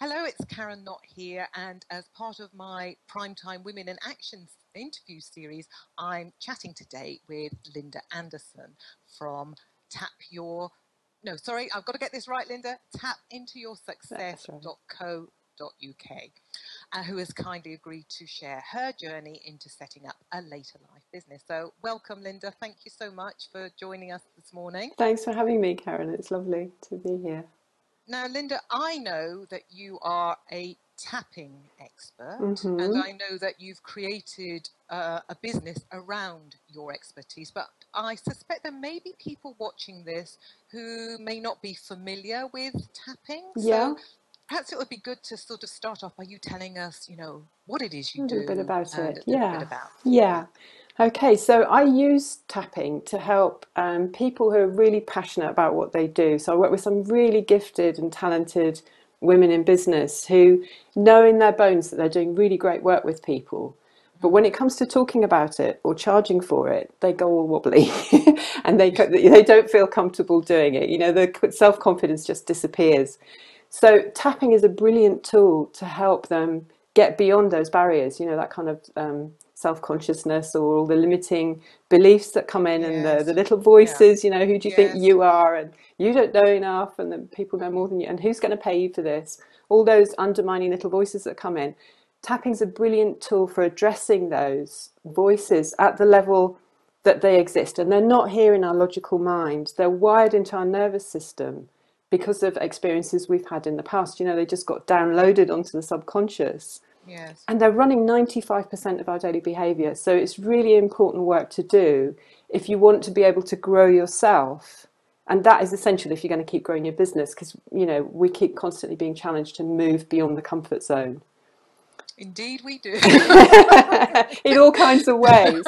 Hello, it's Karen Knott here, and as part of my Primetime Women in Action interview series, I'm chatting today with Linda Anderson from Tap Your, no, sorry, I've got to get this right, Linda, That's right. tapintoyoursuccess.co.uk, who has kindly agreed to share her journey into setting up a later life business. So welcome, Linda. Thank you so much for joining us this morning. Thanks for having me, Karen. It's lovely to be here. Now, Linda, I know that you are a tapping expert, and hmm I know that you've created a business around your expertise, but I suspect there may be people watching this who may not be familiar with tapping. Yeah, So perhaps it would be good to sort of start off by you telling us, what it is a you little bit do about and it. a little bit Yeah, about yeah. that. Okay, so I use tapping to help people who are really passionate about what they do. So I work with some really gifted and talented women in business who know in their bones that they're doing really great work with people. But when Mm. it comes to talking about it or charging for it, they go all wobbly and they don't feel comfortable doing it. You know, the self-confidence just disappears. So tapping is a brilliant tool to help them get beyond those barriers, you know, that kind of self-consciousness or all the limiting beliefs that come in and the Yes. little Yeah. voices, you know, who do you think Yes. you are and you don't know enough and then people know more than you and who's going to pay you for this? All those undermining little voices that come in. Tapping's a brilliant tool for addressing those voices at the level that they exist. And they're not here in our logical mind. They're wired into our nervous system because of experiences we've had in the past. You know, they just got downloaded onto the subconscious. Yes. And they're running 95% of our daily behavior. So it's really important work to do if you want to be able to grow yourself. And that is essential if you're going to keep growing your business, because, you know, we keep constantly being challenged to move beyond the comfort zone. Indeed, we do. In all kinds of ways,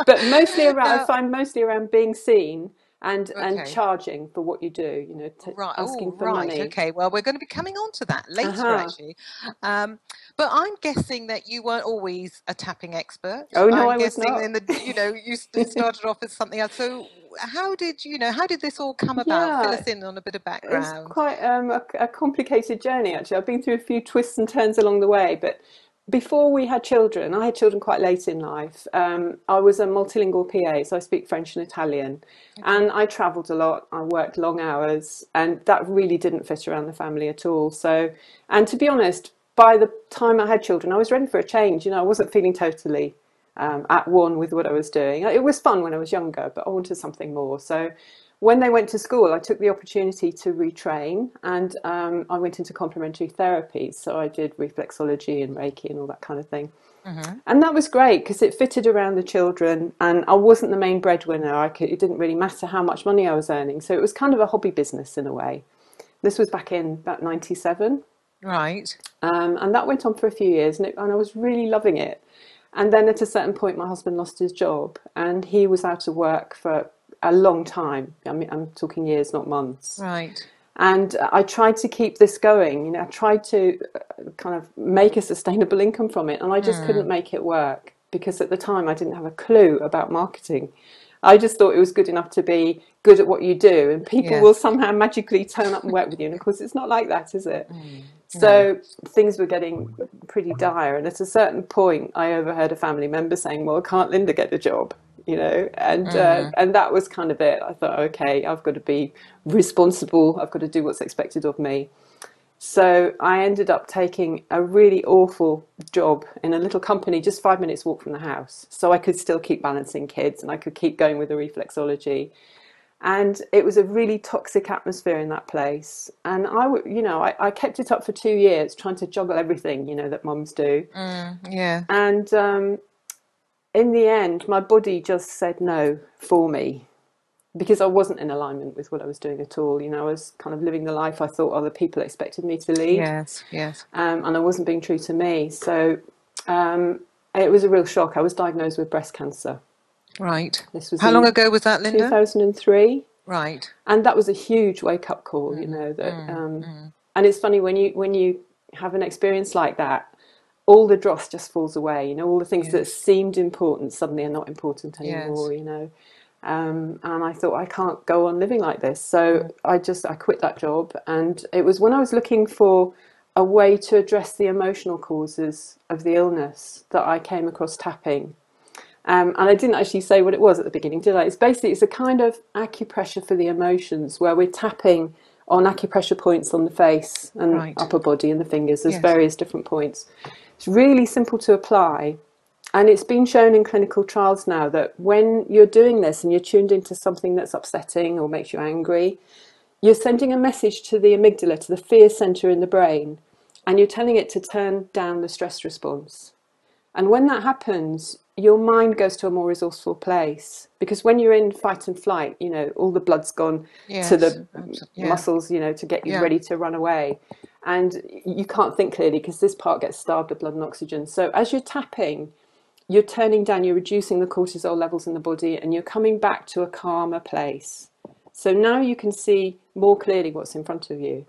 but mostly around, I Now, find mostly around being seen and okay. charging for what you do, you know, Right. Oh, asking for right. money. Okay. Well, we're going to be coming on to that later, Aha. actually. But I'm guessing that you weren't always a tapping expert. Oh no, I'm I was guessing in not. the, started off as something else. So how did this all come about? Fill Yeah, us in on a bit of it's background. quite a complicated journey, actually. I've been through a few twists and turns along the way, but before we had children, I had children quite late in life. I was a multilingual PA, so I speak French and Italian, Okay. and I travelled a lot. I worked long hours, and that really didn't fit around the family at all. So, and to be honest, by the time I had children, I was ready for a change. You know, I wasn't feeling totally at one with what I was doing. It was fun when I was younger, but I wanted something more. So when they went to school, I took the opportunity to retrain and I went into complementary therapies. So I did reflexology and Reiki and all that kind of thing. Mm-hmm. And that was great because it fitted around the children and I wasn't the main breadwinner. It didn't really matter how much money I was earning. So it was kind of a hobby business in a way. This was back in about 97. Right. And that went on for a few years and I was really loving it. And then at a certain point, my husband lost his job and he was out of work for a long time. I mean, I'm talking years, not months. Right. And I tried to keep this going. You know, I tried to kind of make a sustainable income from it, and I just couldn't Mm. make it work because at the time I didn't have a clue about marketing. I just thought it was good enough to be good at what you do, and people will Yes. somehow magically turn up and work with you. And of course, it's not like that, is it? No. So things were getting pretty dire, and at a certain point, I overheard a family member saying, "Well, can't Linda get a job?" You know, Mm. and that was kind of it. I thought, okay, I've got to be responsible. I've got to do what's expected of me. So I ended up taking a really awful job in a little company just 5 minutes walk from the house, so I could still keep balancing kids and I could keep going with the reflexology. And it was a really toxic atmosphere in that place. And I kept it up for 2 years, trying to juggle everything, you know, that mums do. Yeah. And in the end, my body just said no for me because I wasn't in alignment with what I was doing at all. You know, I was kind of living the life I thought other people expected me to lead, Yes. Yes. and I wasn't being true to me. So it was a real shock. I was diagnosed with breast cancer. Right. This was How long in ago was that, Linda? 2003. Right. And that was a huge wake up call, you Mm, know, that mm, mm. and it's funny when you have an experience like that, all the dross just falls away, you know, all the things that Yes. seemed important suddenly are not important Yes. anymore, you know. And I thought I can't go on living like this. So Mm, I quit that job and it was when I was looking for a way to address the emotional causes of the illness that I came across tapping. And I didn't actually say what it was at the beginning, did I? It's a kind of acupressure for the emotions, where we're tapping on acupressure points on the face and Right. upper body and the fingers. There's Yes. various different points. It's really simple to apply. And it's been shown in clinical trials now that when you're doing this and you're tuned into something that's upsetting or makes you angry, you're sending a message to the amygdala, to the fear center in the brain, and you're telling it to turn down the stress response. And when that happens, your mind goes to a more resourceful place, because when you're in fight and flight, you know, all the blood's gone Yes. to the Yeah. muscles, you know, to get you Yeah. ready to run away. And you can't think clearly because this part gets starved of blood and oxygen. So as you're tapping, you're turning down, you're reducing the cortisol levels in the body, and you're coming back to a calmer place. So now you can see more clearly what's in front of you,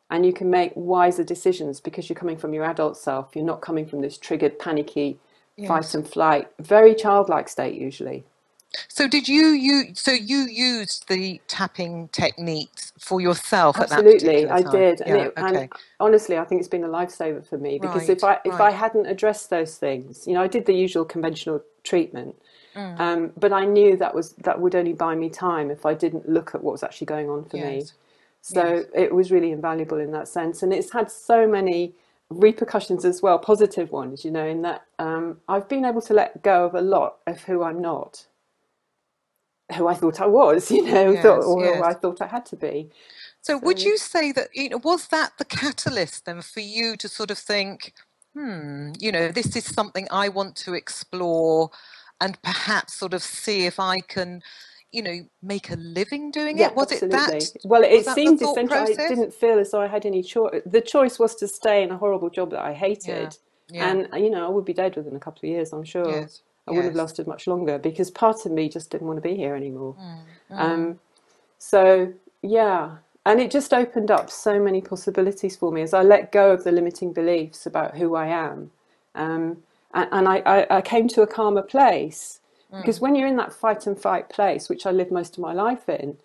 and you can make wiser decisions because you're coming from your adult self. You're not coming from this triggered, panicky, fight and flight, very childlike state usually. So you used the tapping techniques for yourself at that Absolutely, particular I time? did, Yeah. and honestly, I think it's been a lifesaver for me, because Right. if I hadn't addressed those things, you know, I did the usual conventional treatment, but I knew that would only buy me time if I didn't look at what was actually going on for me. Yes. So Yes. it was really invaluable in that sense, and it's had so many repercussions as well, positive ones, you know, in that I've been able to let go of a lot of who I'm not, who I thought I was, you know, Yes. or who I Yes. thought I had to be. So would So you say that, you know, was that the catalyst then for you to sort of think, you know, this is something I want to explore and perhaps sort of see if I can, you know, make a living doing yeah, it? Was it absolutely. that, Well, was it that the seemed thought essential. I process? didn't feel as though I had any choice. The choice was to stay in a horrible job that I Yeah. hated, Yeah. and you know, I would be dead within a couple of years, I'm sure. Yes. I wouldn't have Yes. lasted much longer because part of me just didn't want to be here anymore. Mm. So yeah, and it just opened up so many possibilities for me as I let go of the limiting beliefs about who I am, and I came to a calmer place, because when you're in that fight and fight place, which I lived most of my life in,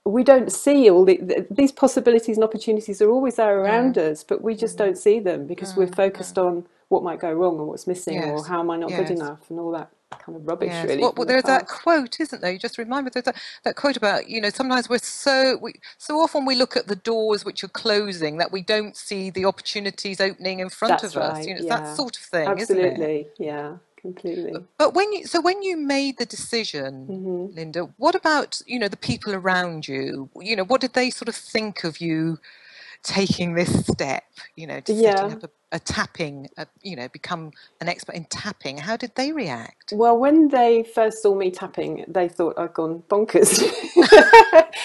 we don't see all these possibilities and opportunities are always there around us, but we just don't see them because we're focused on what might go wrong or what's missing or Yes. how am I not good Yes. enough and all that kind of rubbish Yes. really Well, from the there's that past. quote, isn't there? You just remind me. There's that quote about, you know, sometimes so often we look at the doors which are closing that we don't see the opportunities opening in front That's of us. right, You know, it's that yeah. sort of thing, isn't it? Absolutely, yeah, completely. But when you made the decision, Linda, what about, you know, the people around you? You know, what did they sort of think of you taking this step, you know, to setting Yeah. up a tapping, you know, become an expert in tapping? How did they react? Well, when they first saw me tapping, they thought I'd gone bonkers.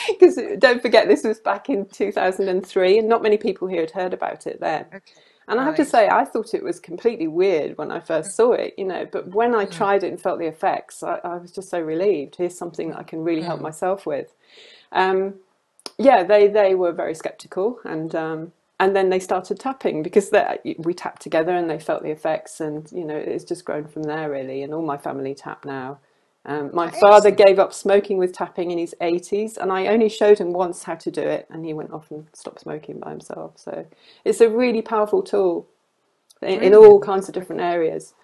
Because don't forget, this was back in 2003, and not many people here had heard about it then. Okay, And I have to right. say, I thought it was completely weird when I first saw it, you know, but when I Mm, tried it and felt the effects, I was just so relieved. Here's something that I can really help mm. myself with. Um, yeah, they were very skeptical, and then they started tapping because we tapped together and they felt the effects, and you know it's just grown from there really. And all my family tap now. My father Excellent. gave up smoking with tapping in his 80s, and I only showed him once how to do it, and he went off and stopped smoking by himself. So it's a really powerful tool in all Brilliant. kinds of different areas.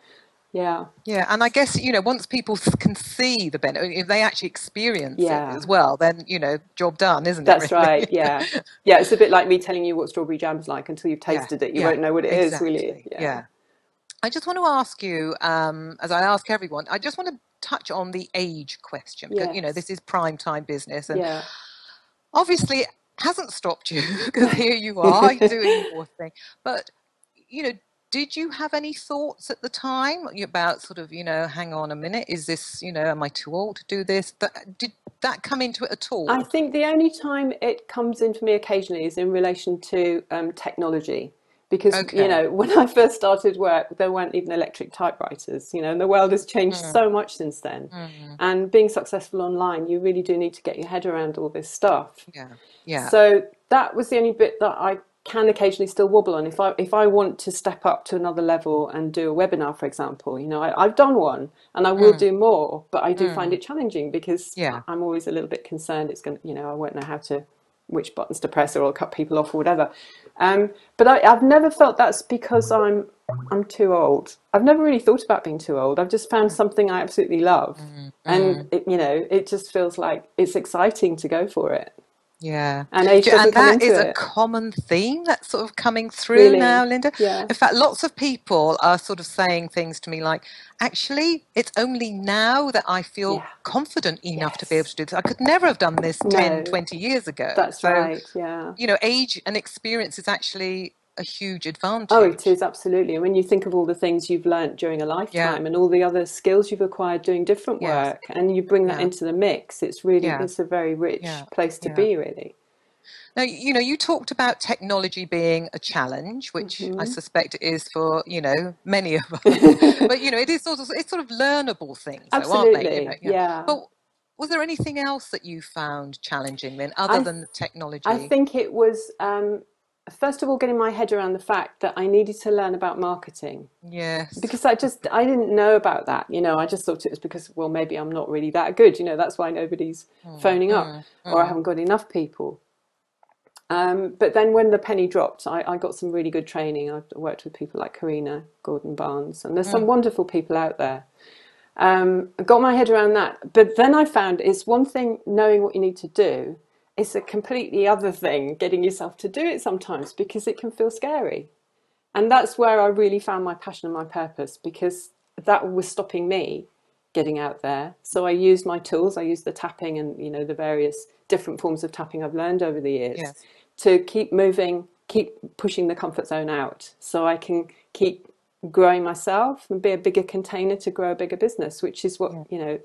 Yeah, Yeah, and I guess, you know, once people can see the benefit, if they actually experience it yeah. as well, then, you know, job done, isn't it, That's really? right. Yeah. Yeah. It's a bit like me telling you what strawberry jam's like until you've Yeah, tasted it. You yeah, won't know what it is, really. exactly. Yeah. Yeah. I just want to ask you, as I ask everyone, I just want to touch on the age question because, you know, Yes. this is prime time business, and Yeah. obviously it hasn't stopped you because here you are doing your thing. But, you know, did you have any thoughts at the time about sort of, you know, hang on a minute, is this, you know, am I too old to do this? Did that come into it at I all? think the only time it comes in for me occasionally is in relation to technology. Because, you Okay. know, when I first started work, there weren't even electric typewriters, you know, and the world has changed Mm, so much since then. mm, And being successful online, you really do need to get your head around all this stuff. yeah. Yeah. So that was the only bit that I can occasionally still wobble on. If I want to step up to another level and do a webinar, for example, you know, I've done one and I will Mm, do more, but I do find mm, it challenging because yeah. I'm always a little bit concerned it's going to, you know, I won't know how to which buttons to press, or I'll cut people off or whatever. But I've never felt that's because I'm too old. I've never really thought about being too old. I've just found something I absolutely love, and it just feels like it's exciting to go for it. Yeah. And age doesn't And come that into is a it, common theme that's sort of coming through now, really. Linda. Yeah, In fact, lots of people are sort of saying things to me like, actually, it's only now that I feel yeah, confident enough to be able yes. to do this. I could never have done this 10, No, 20 years ago. that's So, right. Yeah. age and experience is actually a huge Oh, it advantage. is absolutely. And when you think of all the things you've learnt during a Yeah. lifetime and all the other skills you've acquired doing different Yes. work, and you bring that Yeah. into the mix, it's really, Yeah. it's a very rich Yeah. place to Yeah. be, really. Now, you talked about technology being a challenge, which I Hmm. suspect it is for, many of us. But, it is it's sort of learnable things though, aren't they? Absolutely. Yeah. Yeah. But was there anything else that you found challenging then, other I, than the I technology? think it was, first of all, getting my head around the fact that I needed to learn about marketing. Yes. Because I didn't know about that. I just thought it was because, well, maybe I'm not really that good. That's why nobody's Mm, phoning up, mm, or I mm. haven't got enough people. But then when the penny dropped, I got some really good training. I've worked with people like Karina Gordon Barnes, and there's some Mm. wonderful people out there. I got my head around that. But then I found it's one thing knowing what you need to do. It's a completely other thing getting yourself to do it sometimes, because it can feel scary. And that's where I really found my passion and my purpose, because that was stopping me getting out there. So I used my tools. I used the tapping and the various different forms of tapping I've learned over the years Yes. to keep moving, keep pushing the comfort zone out, so I can keep growing myself and be a bigger container to grow a bigger business, which is what Yeah.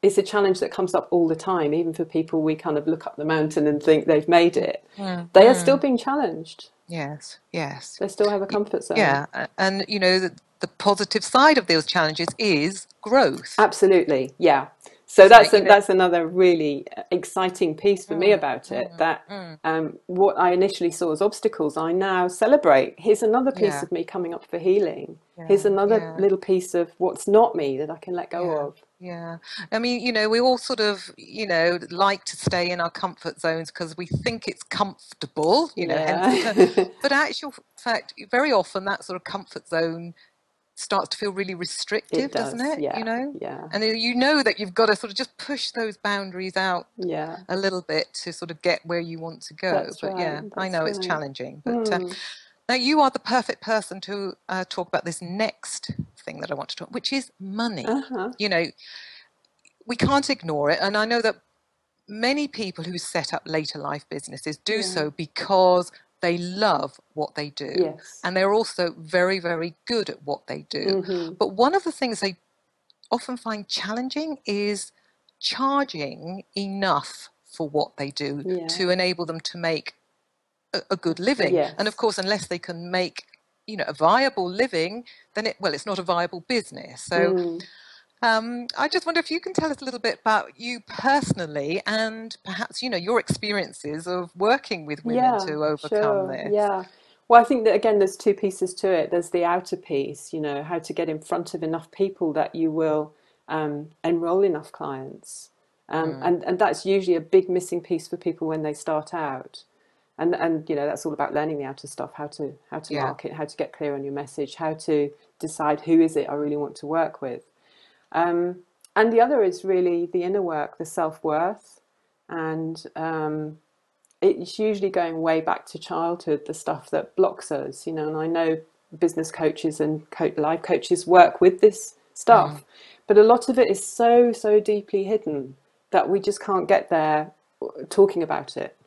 is a challenge that comes up all the time. Even for people, we kind of look up the mountain and think they've made it. Mm, They are still mm. being challenged. Yes. Yes. They still have a Y- comfort zone. Yeah. And the positive side of those challenges is growth, Absolutely, yeah. So isn't that's it? that's another really exciting piece for me Mm, about it. mm, That mm. what I initially saw as obstacles, I now celebrate. Here's another piece Yeah. of me coming up for healing. Here's Yeah. another Yeah. little piece of what's not me that I can let go Yeah, of. yeah. I mean, we all sort of, like to stay in our comfort zones because we think it's comfortable, hence the term. Yeah, But actual fact, very often that sort of comfort zone starts to feel really it restrictive, doesn't does. it? Yeah, yeah, And then you know that you've got to sort of just push those boundaries out yeah. a little bit to sort of get where you want to go. That's But right. yeah, I That's know it's right. challenging. But Hmm. now you are the perfect person to talk about this next thing that I want to talk, which is money. Uh-huh. You know, we can't ignore it. And I know that many people who set up later life businesses do Yeah. so because they love what they do. Yes. And they're also very, very good at what they do. Mm-hmm. But one of the things they often find challenging is charging enough for what they do Yeah. to enable them to make a good living. And of Yes. course, unless they can make, a viable living, then it's not a viable business. So Mm. I just wonder if you can tell us a little bit about you personally and perhaps, your experiences of working with women Yeah, to overcome sure. this. Yeah. Well, I think that again, there's two pieces to it. There's the outer piece, how to get in front of enough people that you will enroll enough clients. Mm, And that's usually a big missing piece for people when they start out. And that's all about learning the outer stuff, how to yeah. market, how to get clear on your message, how to decide who is it I really want to work with. And the other is really the inner work, the self-worth, and it's usually going way back to childhood, the stuff that blocks us, and I know business coaches and life coaches work with this Mm, stuff, but a lot of it is so, so deeply hidden that we just can't get there talking about it.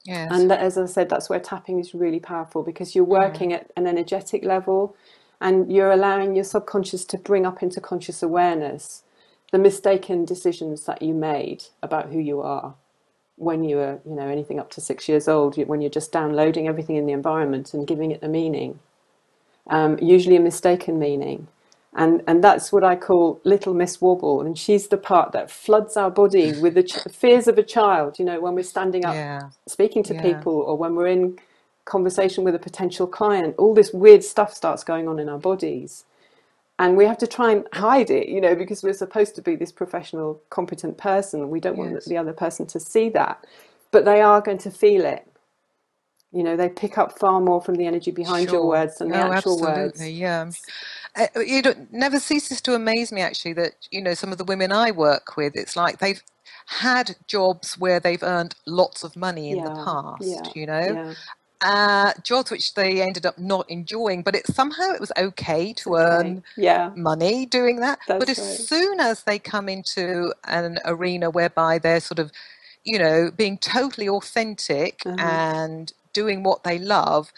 yes. And as I said, that's where tapping is really powerful, because you're Mm, working at an energetic level and you're allowing your subconscious to bring up into conscious awareness the mistaken decisions that you made about who you are when you were, anything up to 6 years old, when you're just downloading everything in the environment and giving it a meaning, usually a mistaken meaning. And that's what I call Little Miss Wobble. And she's the part that floods our body with the fears of a child, when we're standing up yeah. speaking to Yeah. people, or when we're in conversation with a potential client, all this weird stuff starts going on in our bodies. And we have to try and hide it, because we're supposed to be this professional, competent person. We don't want Yes. the other person to see that. but they are going to feel it. You know, they pick up far more from the energy behind your Sure. words than the Oh, actual words. absolutely. Yeah. It never ceases to amaze me, actually, that, some of the women I work with, it's like they've had jobs where they've earned lots of money in the Yeah, past, yeah, yeah. jobs which they ended up not enjoying, but somehow it was okay It's to okay. earn Yeah, money doing that. But that's as right. soon as they come into an arena whereby they're sort of, being totally authentic Uh-huh. and doing what they love,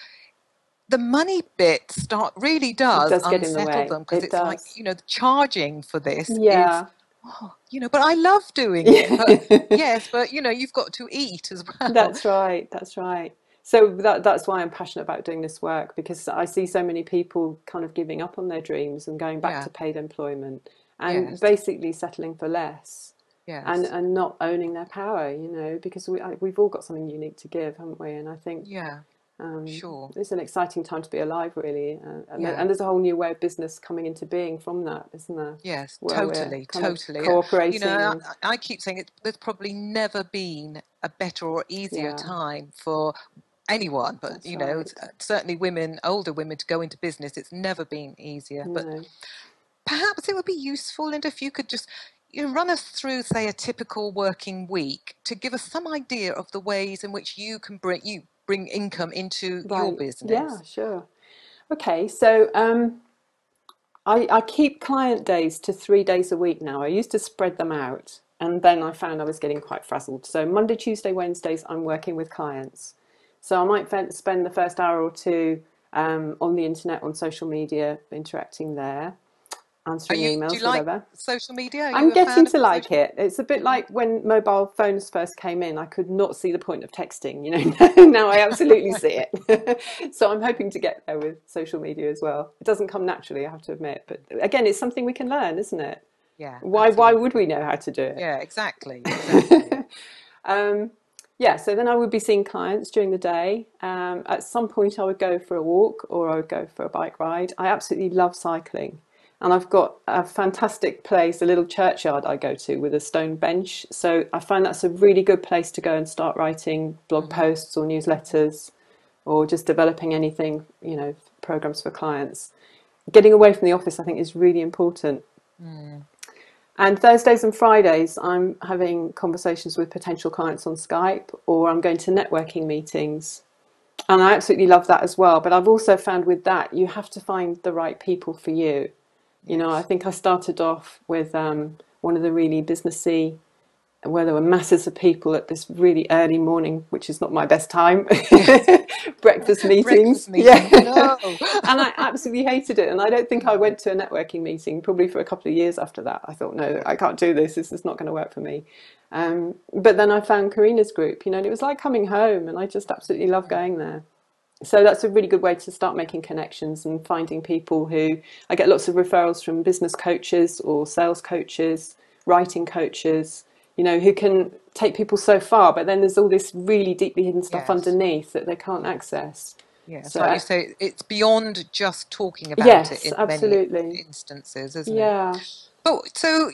the money bit really It does does get in the unsettle way. them, because It it's like, does. the charging for this is, Yeah. oh, but I love doing it. But Yeah. yes, but you've got to eat as well. That's right. That's right. So that's why I'm passionate about doing this work, because I see so many people kind of giving up on their dreams and going back Yeah. to paid employment and Yes. basically settling for less Yes. and not owning their power, because we've all got something unique to give, haven't we? And I think Yeah. Sure. it's an exciting time to be alive, really. Yeah. And there's a whole new way of business coming into being from that, isn't there? Yes, Where we're totally, kind of totally. cooperating and I keep saying there's probably never been a better or easier yeah, time for anyone, but that's right. certainly women, older women, to go into business. It's never been easier. But No. perhaps it would be useful, Linda, if you could just run us through, say, a typical working week to give us some idea of the ways in which you can bring income into your Right. Yeah, business. sure. Okay, so I keep client days to 3 days a week now. I used to spread them out, and then I found I was getting quite frazzled. So Monday, Tuesday, Wednesdays, I'm working with clients. So I might spend the first hour or two on the internet, on social media, interacting there, answering Do you emails, like whatever. social media? Are I'm you a getting fan of to like social? it. It's a bit Mhm. like when mobile phones first came in. I could not see the point of texting, Now I absolutely see it. So I'm hoping to get there with social media as well. It doesn't come naturally, I have to admit. But again, it's something we can learn, isn't it? Yeah, Why would absolutely. we know how to do Yeah, exactly, exactly. it? Yeah, so then I would be seeing clients during the day. At some point, I would go for a walk or I would go for a bike ride. I absolutely love cycling. And I've got a fantastic place, a little churchyard I go to with a stone bench. So I find that's a really good place to go and start writing blog Hmm. posts or newsletters or just developing anything, programs for clients. Getting away from the office, I think, is really important. Mm. And Thursdays and Fridays, I'm having conversations with potential clients on Skype, or I'm going to networking meetings. And I absolutely love that as well. But I've also found with that, you have to find the right people for you. I Yes. think I started off with one of the really businessy, where there were masses of people at this really early morning, which is not my best time, Yes. breakfast Breakfast meetings. Yeah. meetings. No. And I absolutely hated it. And I don't think I went to a networking meeting probably for a couple of years after that. I thought, no, I can't do this. This is not going to work for me. But then I found Karina's group, and it was like coming home. And I just absolutely love going there. So that's a really good way to start making connections and finding people who I get lots of referrals from business coaches or sales coaches, writing coaches, who can take people so far, but then there's all this really deeply hidden stuff Yes. underneath that they can't Yes. access. Yes. So Like you say, it's beyond just talking about it yes, in many absolutely. instances, isn't it? Yeah. But so,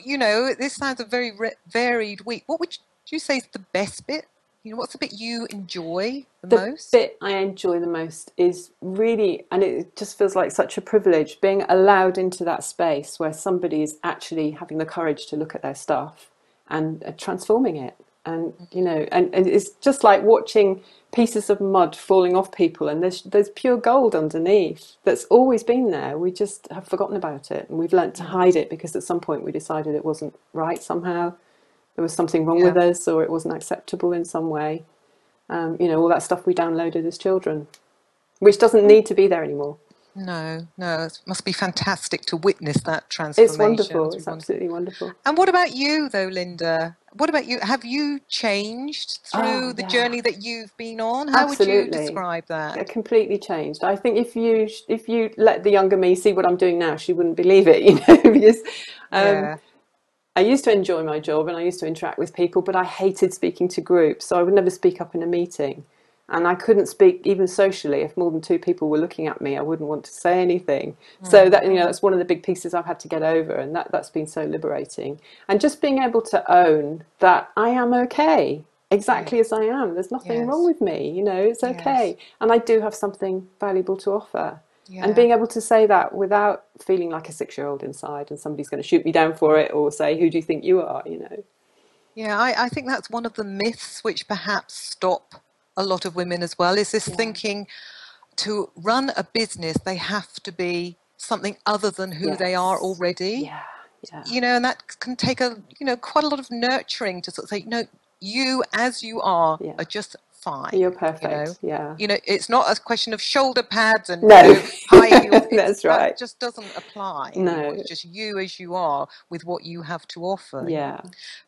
this sounds a very varied week. What would you say is the best bit? What's the bit you enjoy the The most? bit I enjoy the most is really, and it just feels like such a privilege, being allowed into that space where somebody is actually having the courage to look at their stuff and transforming it. And and it's just like watching pieces of mud falling off people, and there's pure gold underneath that's always been there. We just have forgotten about it, and we've learnt to Mm. hide it because at some point we decided it wasn't right somehow. There was something wrong Yeah. with us, or it wasn't acceptable in some way. All that stuff we downloaded as children, which doesn't need to be there anymore. No, no, it must be fantastic to witness that It's transformation. wonderful. Must be It's wonderful. absolutely wonderful. And what about you, though, Linda? What about you? Have you changed Oh, through the yeah, journey that you've been on? How would you absolutely. describe that? Completely changed. I think if you let the younger me see what I'm doing now, she wouldn't believe it, because um, Yeah. I used to enjoy my job and I used to interact with people, but I hated speaking to groups, so I would never speak up in a meeting. And I couldn't speak even socially. If more than two people were looking at me, I wouldn't want to say anything. So that Mm. that's one of the big pieces I've had to get over, and that's been so liberating. And just being able to own that I am okay. exactly as I am. There's nothing wrong Yes. with me, you know, it's Yes. okay. And I do have something valuable to offer. And Yeah. being able to say that without feeling like a 6-year-old inside and somebody's going to shoot me down for it or say, who do you think you are, you know? Yeah, I think that's one of the myths which perhaps stop a lot of women as well, is this Yeah. thinking to run a business, they have to be something other than who they are Yes. already. Yeah. Yeah. You know, and that can take quite a lot of nurturing to sort of say, no, you as you are Yeah. just You're fine. You know, perfect. Yeah. it's not a question of shoulder pads and No, high heels. It's that's that right. just doesn't apply anymore. No. It's just you as you are with what you have to offer. Yeah.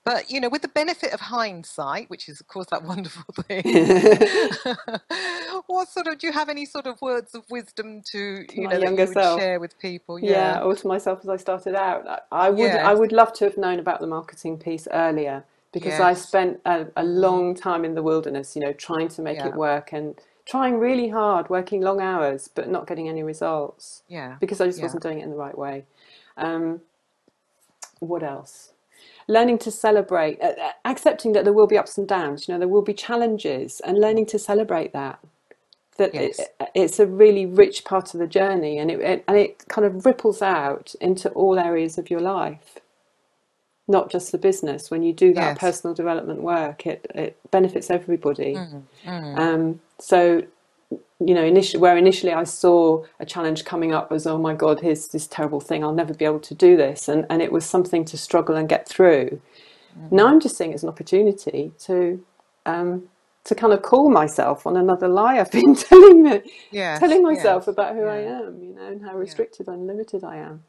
But with the benefit of hindsight, which is of course that wonderful thing, To what sort of do you have any sort of words of wisdom to my that younger you would self. share with people? Yeah, Yeah. or to myself as I started out. I Yes. would love to have known about the marketing piece earlier because I Yes. spent a Mm, long time in the wilderness, you know, trying to make it yeah. work and trying really hard, working long hours, but not getting any results Yeah. because I just Yeah. wasn't doing it in the right way. Um, what else? Learning to celebrate, accepting that there will be ups and downs, you know, there will be challenges, and learning to celebrate that. Yes. It's a really rich part of the journey, and it kind of ripples out into all areas of your life, not just the business. When you do that Yes. personal development work, it benefits everybody. Mm, mm, So initially I saw a challenge coming up as, oh my God, here's this terrible thing, I'll never be able to do this, and it was something to struggle and get through. Now mm. I'm just seeing it as an opportunity um, to kind of call myself on another lie I've been Yes. telling myself Yes. about who I Yeah. am, you know, and how Yeah. restricted and limited I am.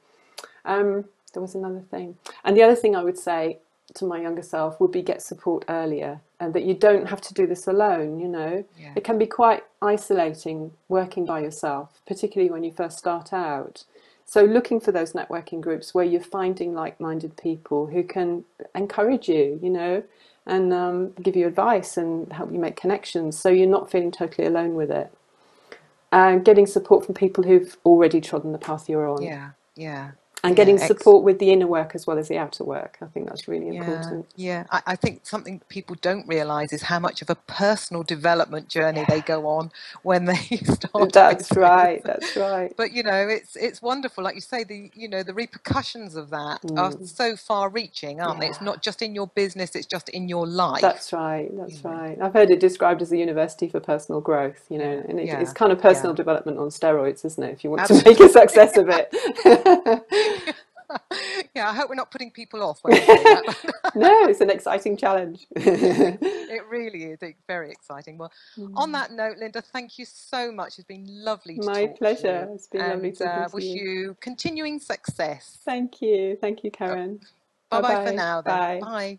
There was another thing. And the other thing I would say to my younger self would be get support earlier, and that you don't have to do this alone, you know. Yeah. It can be quite isolating working by yourself, particularly when you first start out. So looking for those networking groups where you're finding like-minded people who can encourage you, you know, and give you advice and help you make connections so you're not feeling totally alone with it. And getting support from people who've already trodden the path you're on. Yeah. Yeah. And Yeah. getting support with the inner work as well as the outer work. I think that's really Yeah, important. yeah. I think something that people don't realize is how much of a personal development journey Yeah, they go on when they start a that's business. right. That's right. But it's wonderful. Like you say, the repercussions of that are Mm, so far reaching, aren't they? It's yeah, not just in your business, it's just in your life, that's right. you That's know. right. I've heard it described as a university for personal growth, you know, Yeah, and it's yeah, kind of yeah. personal development on steroids, isn't it? If you want to make a Absolutely. success of it. Yeah, I hope we're not putting people off when we say that. No, it's an exciting challenge. It really is. It's very exciting. Well, on that note, Linda, thank you so much. It's been lovely to My talk to you, pleasure. It's been lovely and talking to wish you. you continuing success. Thank you. Thank you, Uh, Karen. bye bye for Bye-bye. now, then. Bye. Bye.